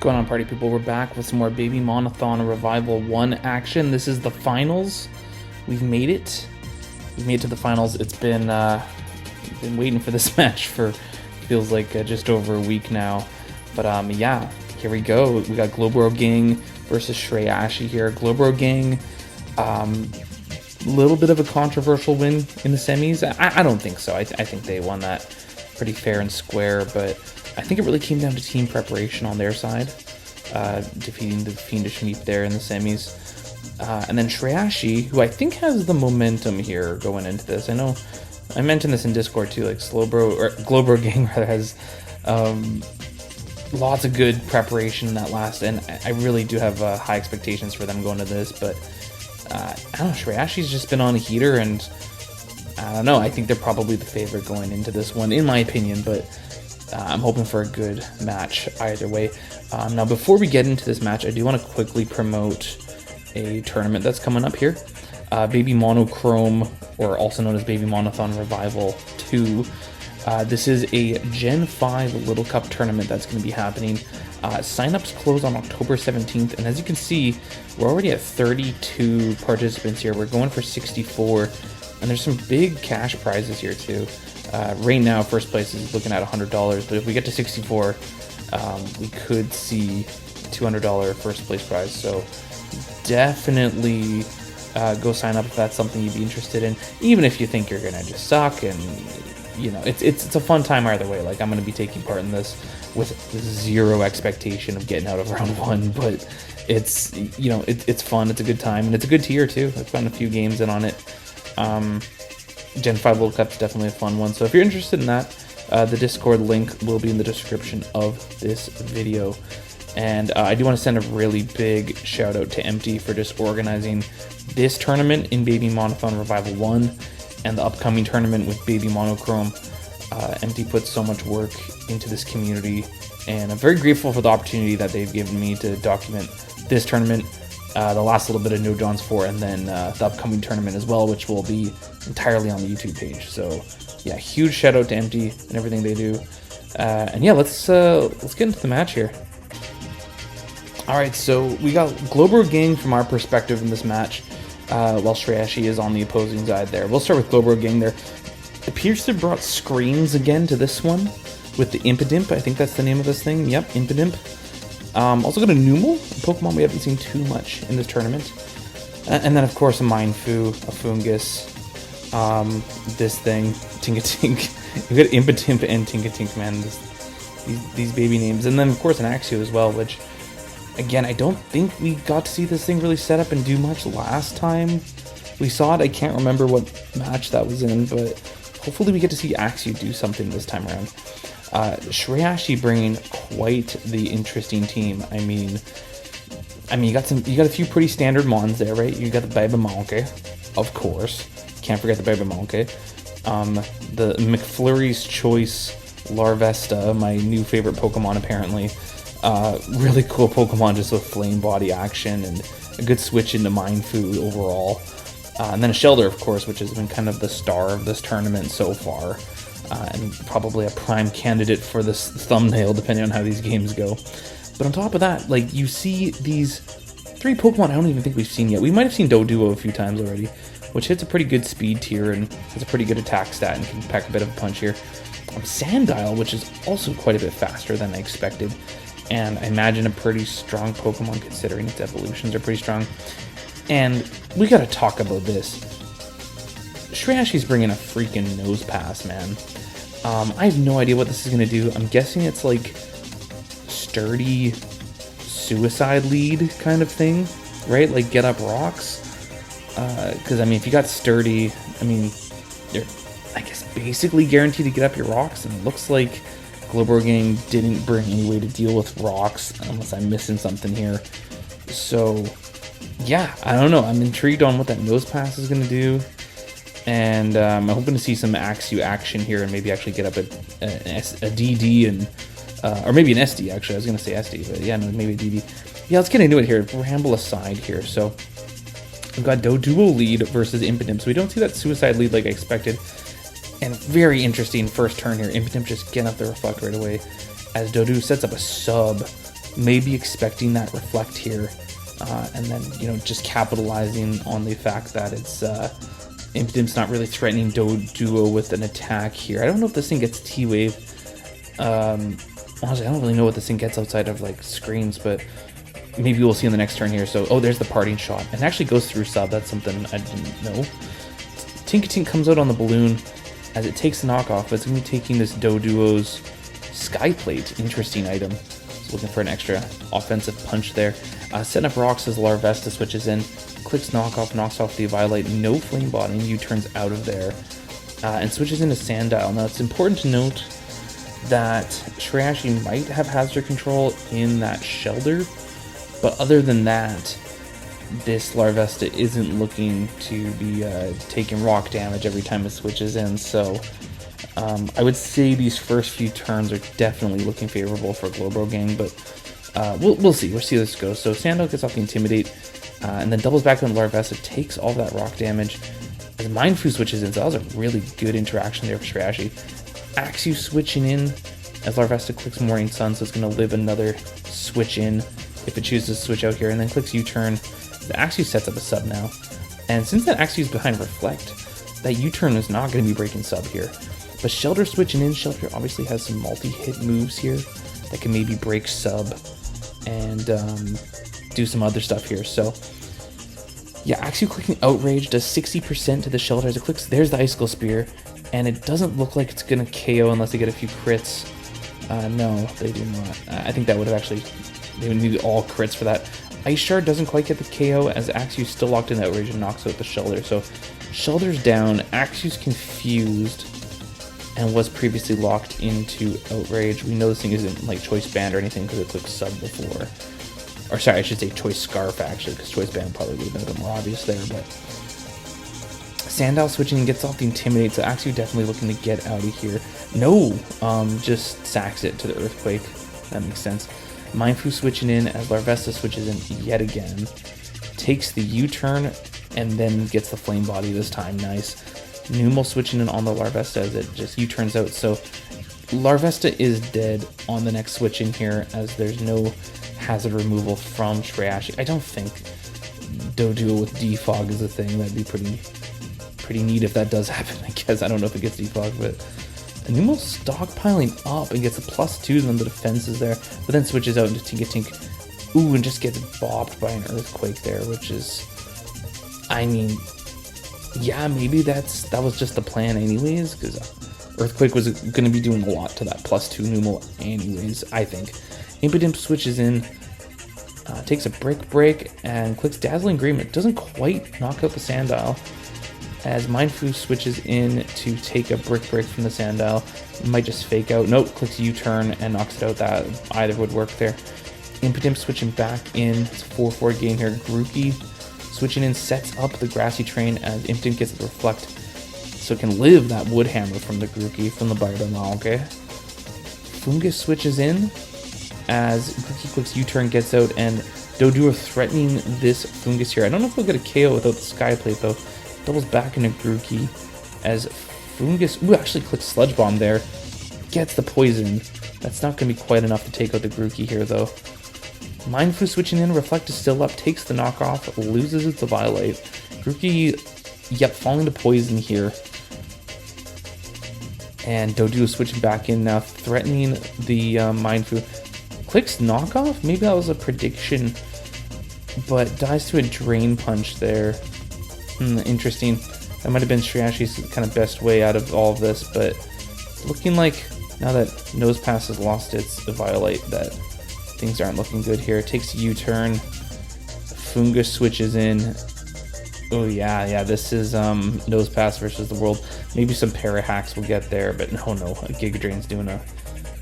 Going on, party people? We're back with some more Babymonathon Revival 1 action. This is the finals. We've made it. We've made it to the finals. It's been waiting for this match for feels like just over a week now. But yeah, here we go. We got Glowbro Gang versus Shreyashhy here. Glowbro Gang, little bit of a controversial win in the semis. I don't think so. I think they won that pretty fair and square, but I think it really came down to team preparation on their side, defeating the Fiendish Meat there in the semis. And then Shreyashhy, who I think has the momentum here going into this. I know I mentioned this in Discord too, like Glowbro Gang rather has lots of good preparation in that last, and I really do have high expectations for them going to this, but I don't know, Shreyashy's just been on a heater, and I don't know, I think they're probably the favorite going into this one, in my opinion, but I'm hoping for a good match either way. Now, before we get into this match, I do want to quickly promote a tournament that's coming up here. Babymonochrome, or also known as Babymonathon Revival 2. This is a Gen 5 Little Cup tournament that's going to be happening. Sign-ups close on October 17th, and as you can see, we're already at 32 participants here. We're going for 64, and there's some big cash prizes here too. Right now, first place is looking at $100, but if we get to 64, we could see $200 first place prize. So definitely go sign up if that's something you'd be interested in, even if you think you're gonna just suck. And you know, it's a fun time either way. Like, I'm gonna be taking part in this with zero expectation of getting out of round one, but it's, you know, it's fun. It's a good time, and it's a good tier too. I've gotten a few games in on it. Gen 5 World Cup's definitely a fun one, so if you're interested in that, the Discord link will be in the description of this video. And I do want to send a really big shout out to Empty for just organizing this tournament in Babymonathon Revival 1 and the upcoming tournament with Babymonochrome. Empty puts so much work into this community, and I'm very grateful for the opportunity that they've given me to document this tournament, the last little bit of No John's 4, and then the upcoming tournament as well, which will be entirely on the YouTube page. So yeah, huge shout out to Empty and everything they do. And yeah, let's get into the match here. Alright, so we got Glowbro Gang from our perspective in this match, while Shreyashhy is on the opposing side there. We'll start with Glowbro Gang there. It appears to have brought screens again to this one with the Impidimp. I think that's the name of this thing. Yep, Impidimp. Also got a Numel, a Pokemon we haven't seen too much in this tournament. And then, of course, a Mindfu, a Fungus, this thing, Tinkatink. We've got Impidimp and Tinkatink, man. These baby names. And then, of course, an Axew as well, which, again, I don't think we got to see this thing really set up and do much last time we saw it. I can't remember what match that was in, but hopefully we get to see Axew do something this time around. Shreyashhy bringing quite the interesting team. I mean, you got a few pretty standard mons there, right? You got the Babymonathon, of course. Can't forget the Babymonathon. The McFlurry's Choice Larvesta, my new favorite Pokemon apparently. Really cool Pokemon just with flame body action and a good switch into Mindfu overall. And then a Shelter, of course, which has been kind of the star of this tournament so far. And probably a prime candidate for this thumbnail, depending on how these games go. But on top of that, like, you see these three Pokemon I don't even think we've seen yet. We might have seen Doduo a few times already, which hits a pretty good speed tier and has a pretty good attack stat and can pack a bit of a punch here. Sandile, which is also quite a bit faster than I expected, and I imagine a pretty strong Pokemon considering its evolutions are pretty strong. And we gotta talk about this. Shreyashy's bringing a freaking nose pass, man. I have no idea what this is gonna do. I'm guessing it's like sturdy suicide lead kind of thing, right? Like get up rocks. Because I mean, if you got sturdy, I mean, you're, I guess, basically guaranteed to get up your rocks. And it looks like Glowbro Gang didn't bring any way to deal with rocks, unless I'm missing something here. So yeah, I don't know. I'm intrigued on what that nose pass is gonna do. And I'm hoping to see some Axew action here and maybe actually get up a DD and or maybe an SD, actually. I was going to say SD, but yeah, no, maybe a DD. Yeah, let's get into it here. Ramble aside here. So we've got Doduo lead versus Impidimp. So we don't see that suicide lead like I expected. And very interesting first turn here. Impidimp just getting up there fuck right away as Doduo sets up a sub maybe expecting that reflect here, and then, you know, just capitalizing on the fact that it's Impidim's not really threatening Doduo with an attack here. I don't know if this thing gets T-Wave. Honestly, I don't really know what this thing gets outside of like screens, but maybe we'll see in the next turn here. So, oh, there's the parting shot. And it actually goes through sub. That's something I didn't know. Tinkatink comes out on the balloon as it takes the knockoff, but it's going to be taking this Doduo's Sky Plate. Interesting item. So looking for an extra offensive punch there. Setting up rocks as Larvesta switches in. Clicks knockoff, knocks off the Violet. No flame botting. U-turns out of there. And switches into Sandile. Now, it's important to note that Shreyashhy might have hazard control in that Shelter, but other than that, this Larvesta isn't looking to be taking rock damage every time it switches in, so I would say these first few turns are definitely looking favorable for Glowbro gang, but we'll see. We'll see how this goes. So Sandile gets off the Intimidate, and then doubles back on Larvesta, takes all that rock damage, as Mindfu switches in, so that was a really good interaction there for Shreyashhy. Axew switching in as Larvesta clicks Morning Sun, so it's going to live another switch in if it chooses to switch out here, and then clicks U-turn. The Axew sets up a sub now, and since that Axew is behind Reflect, that U-turn is not going to be breaking sub here. But Shelter switching in, Shelter obviously has some multi-hit moves here that can maybe break sub and do some other stuff here. So yeah, Axew clicking Outrage does 60% to the Shelter as it clicks. There's the Icicle Spear, and it doesn't look like it's going to KO unless they get a few crits. No, they do not. I think that would have actually, they would need all crits for that. Ice Shard doesn't quite get the KO as Axew's still locked in the Outrage and knocks out the Shelter. So Shelter's down, Axew's confused and was previously locked into Outrage. We know this thing isn't like Choice Band or anything because it clicked sub before. Or sorry, I should say Choice Scarf actually, because Choice Band probably would have been a bit more obvious there, but Sandile switching and gets off the Intimidate, so Axew definitely looking to get out of here. No, just sacks it to the Earthquake. That makes sense. Mindfu switching in as Larvesta switches in yet again. Takes the U-turn and then gets the Flame Body this time. Nice. Numel switching in on the Larvesta as it just U-turns out. So Larvesta is dead on the next switch in here as there's no hazard removal from Shreyashhy. I don't think Doduo with Defog is a thing. That'd be pretty neat if that does happen, I guess. I don't know if it gets Defog, but Numel's stockpiling up and gets a +2 on the defenses there, but then switches out into Tinkatink. Ooh, and just gets bopped by an Earthquake there, which is, I mean, yeah, maybe that was just the plan anyways, because Earthquake was going to be doing a lot to that +2 Numel anyways, I think. Impidimp switches in, takes a Brick Break, and clicks Dazzling Gleam. It doesn't quite knock out the Sandile, as Mindfu switches in to take a Brick Break from the Sandile. Might just fake out. Nope, clicks U-turn and knocks it out. That either would work there. Impidimp switching back in. It's a 4-4 game here. Grookey switching in sets up the Grassy Train as Impidimp gets the Reflect, so it can live that Wood Hammer from the Grookey, from the Babymonathon, okay? Fungus switches in as Grookey clicks U-turn, gets out, and Doduo threatening this Fungus here. I don't know if we'll get a KO without the Sky Plate though. Doubles back into Grookey as Fungus, ooh, actually clicks Sludge Bomb there. Gets the poison. That's not going to be quite enough to take out the Grookey here though. Mindfu switching in, Reflect is still up, takes the knockoff, loses its Violate. Grookey, yep, falling to poison here. And Doduo switching back in now, threatening the Mindfu. Clicks knockoff? Maybe that was a prediction, but dies to a Drain Punch there. Interesting. That might have been Shreyash's kind of best way out of all of this, but looking like now that Nosepass has lost its Violate, that things aren't looking good here. It takes a U-turn. Fungus switches in. Oh yeah, this is Nosepass versus the world. Maybe some para hacks will get there, but no, Giga Drain's doing a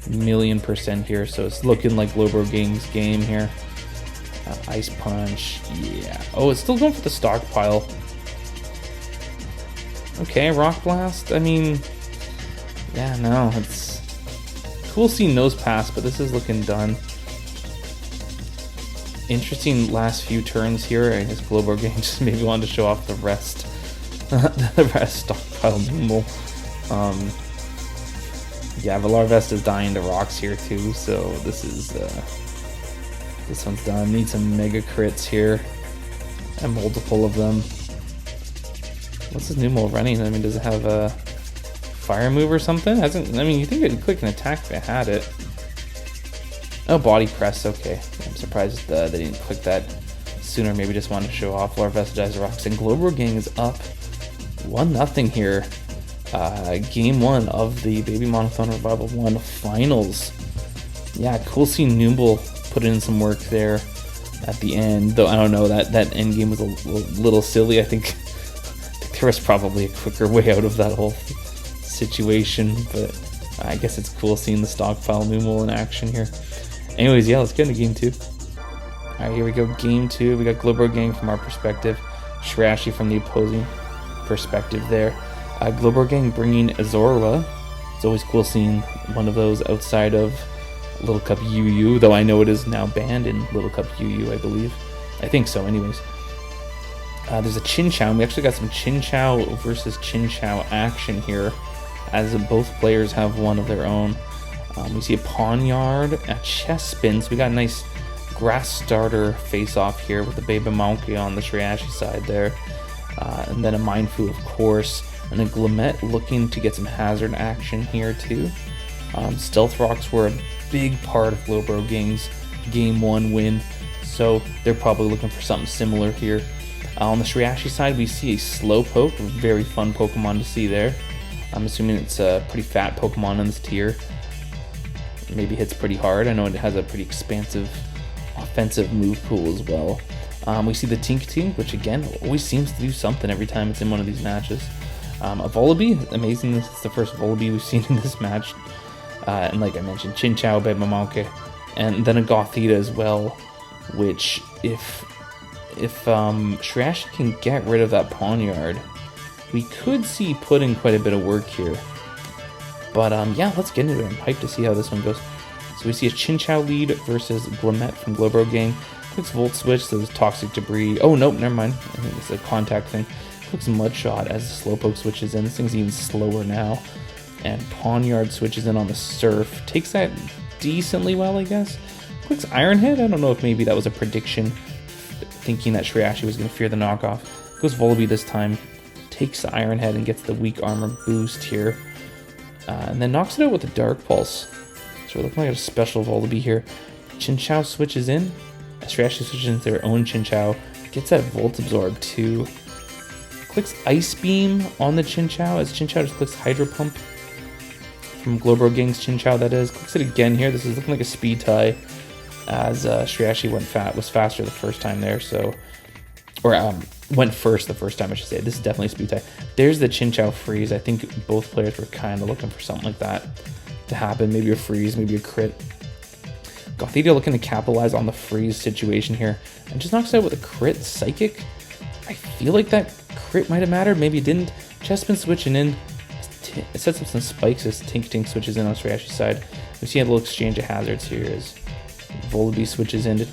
1,000,000% here, so it's looking like Glowbro Gang's game here. Ice Punch, yeah. Oh, it's still going for the stockpile. Okay, Rock Blast, I mean, yeah, no, it's cool seeing Nosepass, but this is looking done. Interesting last few turns here. I guess Glowbro Gang just maybe wanted to show off the rest. The rest stockpile Numel. Yeah, the Larvesta is dying to rocks here too, so this is This one's done. Need some mega crits here. And multiple of them. What's this Numel running? I mean, does it have a fire move or something? Hasn't. I mean, you think it'd click an attack if it had it. Oh, body press. Okay. I'm surprised they didn't click that sooner. Maybe just wanted to show off. Larvestidizer rocks. And Glowbro Gang is up 1-0 here. Game 1 of the Babymonathon Revival 1 finals. Yeah, cool seeing Numel put in some work there at the end. Though I don't know, that end game was a little silly. I think there was probably a quicker way out of that whole situation, but I guess it's cool seeing the stockpile Numel in action here. Anyways, yeah, let's get into game 2. Alright, here we go, game 2. We got Glowbro Gang from our perspective, Shreyashhy from the opposing perspective there. Glowbro Gang bringing Azora. It's always cool seeing one of those outside of Little Cup UU, though I know it is now banned in Little Cup UU, I believe. I think so, anyways. There's a Chinchou, and we actually got some Chinchou versus Chinchou action here, as both players have one of their own. We see a Pawniard, a chest spin, so we got a nice grass starter face-off here with the Babymonathon on the Shreyashhy side there. And then a Mindfu, of course, and a Glammet looking to get some hazard action here too. Stealth Rocks were a big part of Glowbro Gang's game 1 win, so they're probably looking for something similar here. On the Shreyashhy side, we see a Slowpoke, a very fun Pokemon to see there. I'm assuming it's a pretty fat Pokemon in this tier. Maybe hits pretty hard. I know it has a pretty expansive offensive move pool as well. We see the Tink, which again always seems to do something every time it's in one of these matches. A Volibee, amazing. This is the first Volibee we've seen in this match. And like I mentioned, Chinchou, Babymonathon, and then a Gothita as well. Which, if Shreyashhy can get rid of that Pawniard, we could see put in quite a bit of work here. But yeah, let's get into it. I'm hyped to see how this one goes. So we see a Chinchou lead versus Glammet from Glowbro Gang. Clicks Volt Switch, so there's Toxic Debris. Oh, nope, never mind. I think it's a contact thing. Clicks Mud Shot as the Slowpoke switches in. This thing's even slower now. And Pawniard switches in on the Surf. Takes that decently well, I guess. Clicks Iron Head. I don't know if maybe that was a prediction, thinking that Shreyashhy was going to fear the knockoff. Goes Volibee this time. Takes the Iron Head and gets the weak armor boost here. And then knocks it out with a Dark Pulse. So we're looking like a special Volibee here. Chinchou switches in. Shreyashhy switches into their own Chinchou. Gets that Volt Absorb too. Clicks Ice Beam on the Chinchou as Chinchou just clicks Hydro Pump. From Glowbro Gang's Chinchou, that is. Clicks it again here. This is looking like a speed tie, as Shreyashhy was faster the first time there, so... Or, went first the first time, I should say. This is definitely a speed tie. There's the Chinchou freeze. I think both players were kind of looking for something like that to happen. Maybe a freeze, maybe a crit. Gothita looking to capitalize on the freeze situation here, and just knocks out with a crit Psychic. I feel like that crit might have mattered. Maybe it didn't. Chestman switching in. It sets up some spikes as Tink switches in on Shreyashy's side. We see a little exchange of hazards here as Volibee switches in to,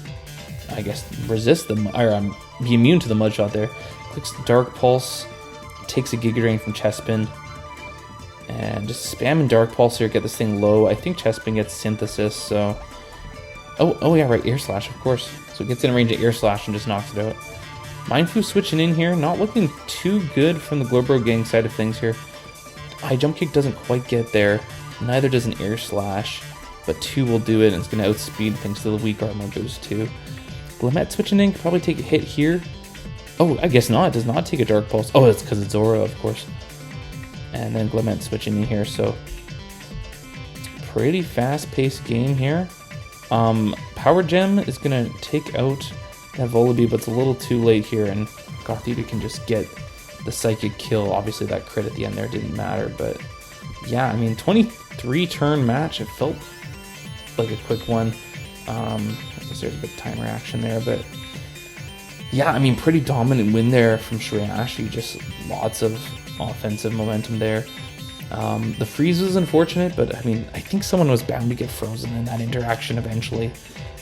I guess, resist the, or be immune to the Mud Shot there. Clicks Dark Pulse, takes a Giga Drain from Chespin, and just spamming Dark Pulse here, get this thing low. I think Chespin gets Synthesis, so... Oh yeah, right, Air Slash, of course. So it gets in range of Air Slash and just knocks it out. Mindfu switching in here, not looking too good from the Glowbro Gang side of things here. High Jump Kick doesn't quite get there, neither does an Air Slash, but 2 will do it, and it's going to outspeed thanks to the weak armor boost too. Glammet switching in, could probably take a hit here. Oh, I guess not, it does not take a Dark Pulse. Oh, it's because it's Zora, of course. And then Glammet switching in here, so pretty fast-paced game here. Power Gem is going to take out that Volibee, but it's a little too late here, and Gothita can just get the Psychic kill. Obviously that crit at the end there didn't matter, but yeah, I mean, 23 turn match, it felt like a quick one. I guess there's a bit of timer action there, but yeah, I mean, pretty dominant win there from Shreyashhy, just lots of offensive momentum there. The freeze was unfortunate, but I mean, I think someone was bound to get frozen in that interaction eventually.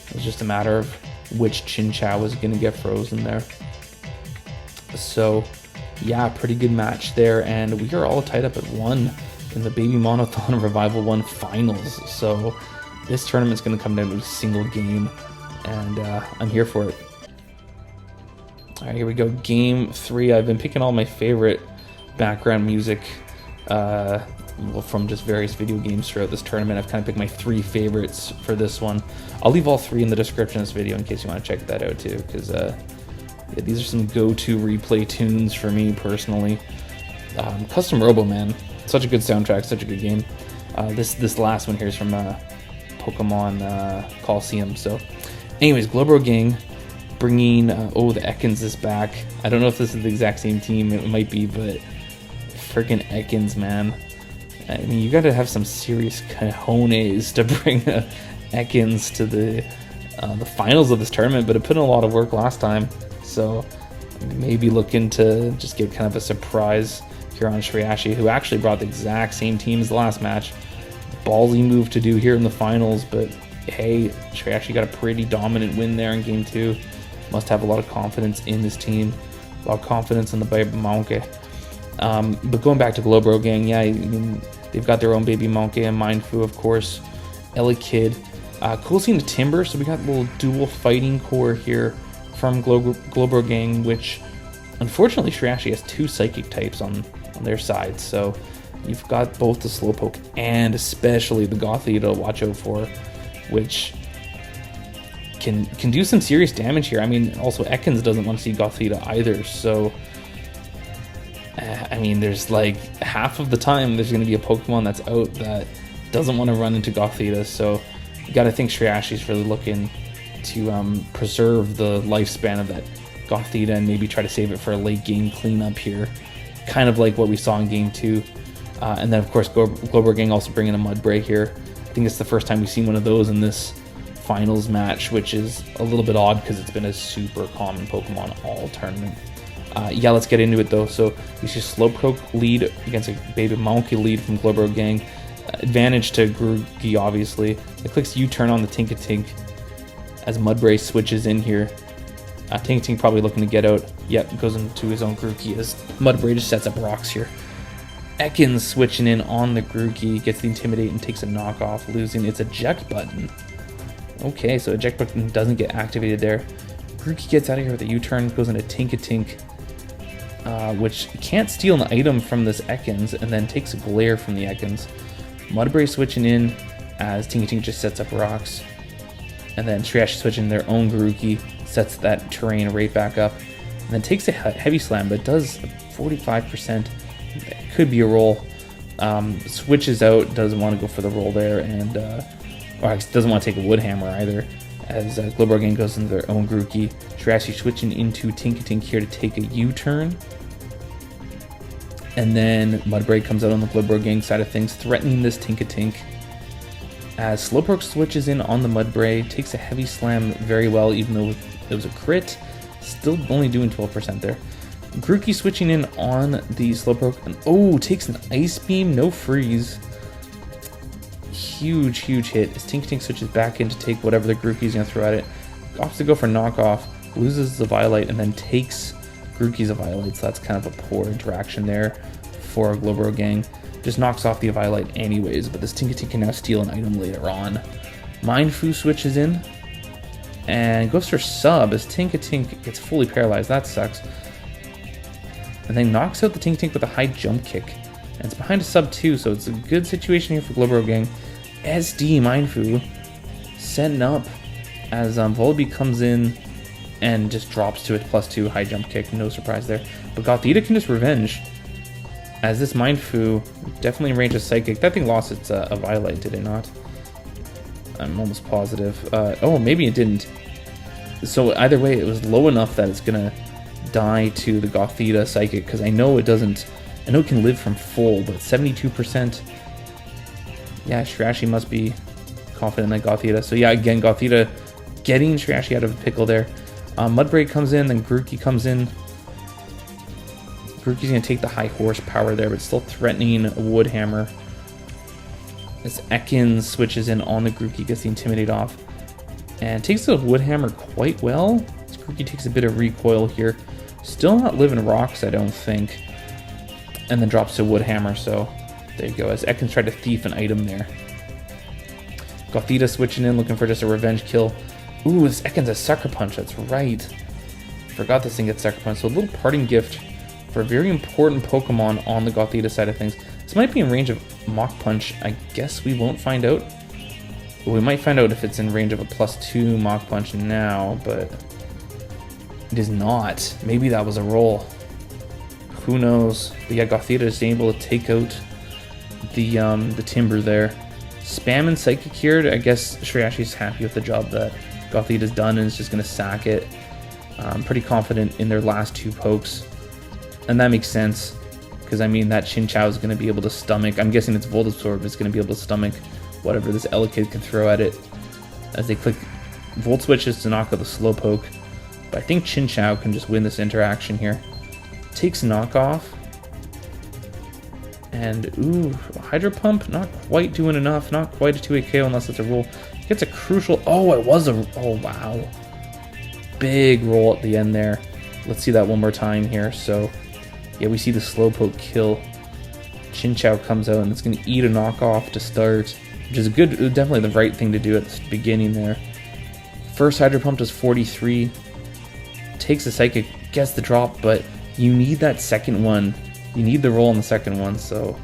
It was just a matter of which Chinchou was going to get frozen there. So yeah, pretty good match there, and we are all tied up at 1 in the Babymonathon Revival 1 finals. So this tournament's going to come down to a single game and I'm here for it. All right, here we go. Game 3. I've been picking all my favorite background music from just various video games throughout this tournament. I've kind of picked my 3 favorites for this one. I'll leave all 3 in the description of this video in case you want to check that out too, because yeah, these are some go-to replay tunes for me personally. Custom Robo, man, such a good soundtrack, such a good game. This last one here is from Pokemon Coliseum. So anyways, Glowbro Gang bringing the Ekans is back. I don't know if this is the exact same team, it might be, but freaking Ekans, man. I mean, you gotta have some serious cojones to bring Ekans to the finals of this tournament, but it put in a lot of work last time, so maybe looking to just get kind of a surprise here on Shreyashhy, who actually brought the exact same team as the last match. Ballsy move to do here in the finals, but hey, Shreyashhy got a pretty dominant win there in game 2. Must have a lot of confidence in this team, a lot of confidence in the Babymonathon. But going back to Glowbro Gang, yeah, I mean, they've got their own Babymonathon and Mindfu, of course. Kid. Cool seeing the Timber, so we got a little dual fighting core here from Glowbro Gang, which unfortunately Shreyashhy has 2 psychic types on their side, so you've got both the Slowpoke and especially the Gothita to watch out for, which can do some serious damage here. I mean, also Ekans doesn't want to see Gothita either, so I mean, there's like half of the time there's going to be a Pokemon that's out that doesn't want to run into Gothita, so you got to think Shreyashy's really looking to preserve the lifespan of that Gothita and maybe try to save it for a late game cleanup here, kind of like what we saw in game 2. And then of course Glowbro Gang also bringing a Mudbray here. I think it's the first time we've seen one of those in this finals match, which is a little bit odd because it's been a super common Pokemon all tournament. Yeah, let's get into it though. So you see Slowpoke lead against a Babymonathon lead from Glowbro Gang. Advantage to Grookey, obviously. It clicks U-turn on the Tinkatink as Mudbray switches in here. Tinkatink probably looking to get out. Yep, goes into his own Grookey as Mudbray just sets up rocks here. Ekans switching in on the Grookey, gets the Intimidate and takes a knockoff, losing its eject button. Okay, so eject button doesn't get activated there. Grookey gets out of here with a U-turn, goes into Tinkatink, which can't steal an item from this Ekans, and then takes a glare from the Ekans. Mudbray switching in as Tinkatink just sets up rocks. And then Shreyashky switching their own Grookey, sets that terrain right back up. And then takes a heavy slam, but does 45%. It could be a roll. Switches out, doesn't want to go for the roll there, and or doesn't want to take a wood hammer either. As Glowbro Gang goes into their own Grookey. Shreyashky switching into Tinkatink here to take a U-turn. And then Mudbray comes out on the Glowbro Gang side of things, threatening this Tinkatink. As Slowpoke switches in on the Mudbray, takes a heavy slam very well, even though it was a crit. Still only doing 12% there. Grookey switching in on the Slowpoke, and takes an Ice Beam, no freeze. Huge hit as Tinkatink switches back in to take whatever the Grookey's going to throw at it. Opts to go for knockoff, loses the Violite, and then takes Grookey's Violite, so that's kind of a poor interaction there for Glowbro Gang. Just knocks off the Violite anyways, but this Tinkatink can now steal an item later on. Mindfu switches in and goes for sub as Tinkatink gets fully paralyzed. That sucks. And then knocks out the Tinkatink with a high jump kick. And it's behind a sub too, so it's a good situation here for Glowbro Gang. SD Mindfu setting up as Volbeat comes in and just drops to its +2 high jump kick. No surprise there. But Gothita can just revenge as this Mindfu definitely in range of Psychic. That thing lost its a Violite, did it not? I'm almost positive. Maybe it didn't. So either way, it was low enough that it's gonna die to the Gothita Psychic, because I know it doesn't. I know it can live from full, but 72%. Yeah, Shreyashky must be confident in that Gothita. So yeah, again, Gothita getting Shreyashky out of a pickle there. Mudbray comes in, then Grookey comes in. Grookey's going to take the high horsepower there, but still threatening a wood hammer. As Ekans switches in on the Grookey, gets the Intimidate off. And takes the wood hammer quite well. This Grookey takes a bit of recoil here. Still not living rocks, I don't think. And then drops to wood hammer, so there you go. As Ekans tried to thief an item there. Gothita switching in, looking for just a revenge kill. Ooh, this Ekans has Sucker Punch, that's right. Forgot this thing gets Sucker Punch. So a little parting gift for a very important Pokemon on the Gothita side of things. This might be in range of Mach Punch. I guess we won't find out. We might find out if it's in range of a +2 Mach Punch now, but it is not. Maybe that was a roll. Who knows? But yeah, Gothita is able to take out the Timber there. Spam and Psychic here. I guess Shreyashly's happy with the job that Gothita's done and is just going to sack it. I'm pretty confident in their last 2 pokes. And that makes sense. Because, I mean, that Chinchou is going to be able to stomach. I'm guessing it's Volt Absorb is going to be able to stomach whatever this Elekid can throw at it. As they click Volt Switches to knock out the Slowpoke. But I think Chinchou can just win this interaction here. Takes Knockoff. And, ooh, Hydro Pump, not quite doing enough. Not quite a 2-hit KO unless it's a roll. Gets a crucial, oh, it was a, oh, wow. Big roll at the end there. Let's see that one more time here. So, yeah, we see the Slowpoke kill. Chinchou comes out and it's going to eat a knockoff to start. Which is good, definitely the right thing to do at the beginning there. First Hydro Pump does 43. Takes the Psychic, gets the drop, but you need that second one. You need the roll on the second one, so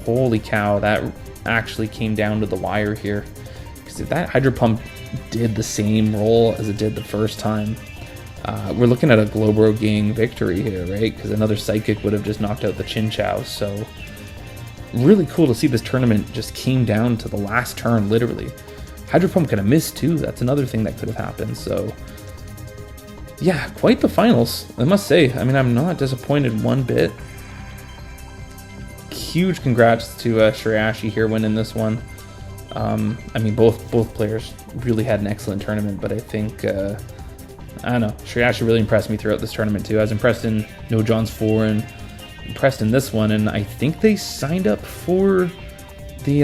holy cow, that actually came down to the wire here. Because if that Hydro Pump did the same roll as it did the first time, we're looking at a Glowbro gang victory here, right? Because another Psychic would have just knocked out the Chinchou, so really cool to see this tournament just came down to the last turn, literally. Hydro Pump could have missed too, that's another thing that could have happened, so yeah, quite the finals, I must say. I mean, I'm not disappointed one bit. Huge congrats to Shreyashly here winning this one. I mean, both players really had an excellent tournament, but I think, I don't know, Shreyashly really impressed me throughout this tournament too. I was impressed in No John's 4 and impressed in this one, and I think they signed up for the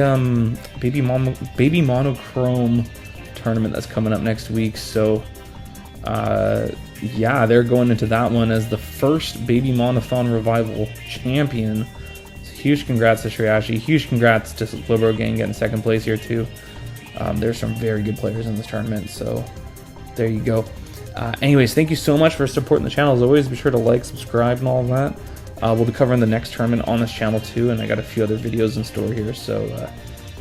Babymonochrome tournament that's coming up next week, so yeah, they're going into that one as the first Babymonathon Revival champion. Huge congrats to Shreyashly. Huge congrats to Glowbro Gang getting second place here too. There's some very good players in this tournament, so there you go. Anyways, thank you so much for supporting the channel. As always, be sure to like, subscribe, and all of that. We'll be covering the next tournament on this channel too, and I got a few other videos in store here. So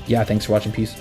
yeah, thanks for watching. Peace.